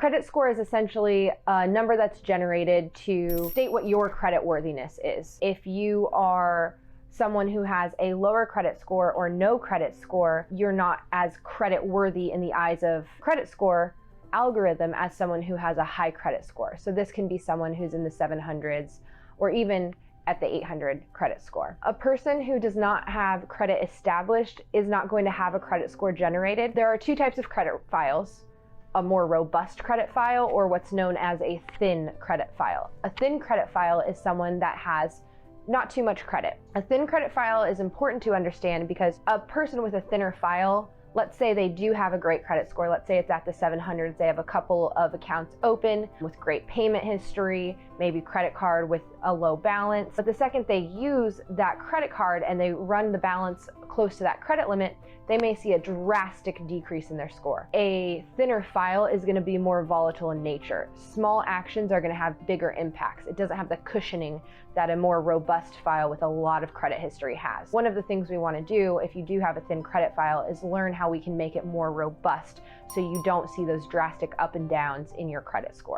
credit score is essentially a number that's generated to state what your credit worthiness is. If you are someone who has a lower credit score or no credit score, you're not as credit worthy in the eyes of credit score algorithm as someone who has a high credit score. So this can be someone who's in the 700s or even at the 800 credit score. A person who does not have credit established is not going to have a credit score generated. There are two types of credit files: a more robust credit file or what's known as a thin credit file. A thin credit file is someone that has not too much credit. A thin credit file is important to understand because a person with a thinner file, let's say they do have a great credit score, let's say it's at the 700s, they have a couple of accounts open with great payment history, maybe credit card with a low balance. But the second they use that credit card and they run the balance close to that credit limit, they may see a drastic decrease in their score. A thinner file is going to be more volatile in nature. Small actions are going to have bigger impacts. It doesn't have the cushioning that a more robust file with a lot of credit history has. One of the things we want to do if you do have a thin credit file is learn how we can make it more robust so you don't see those drastic up and downs in your credit score.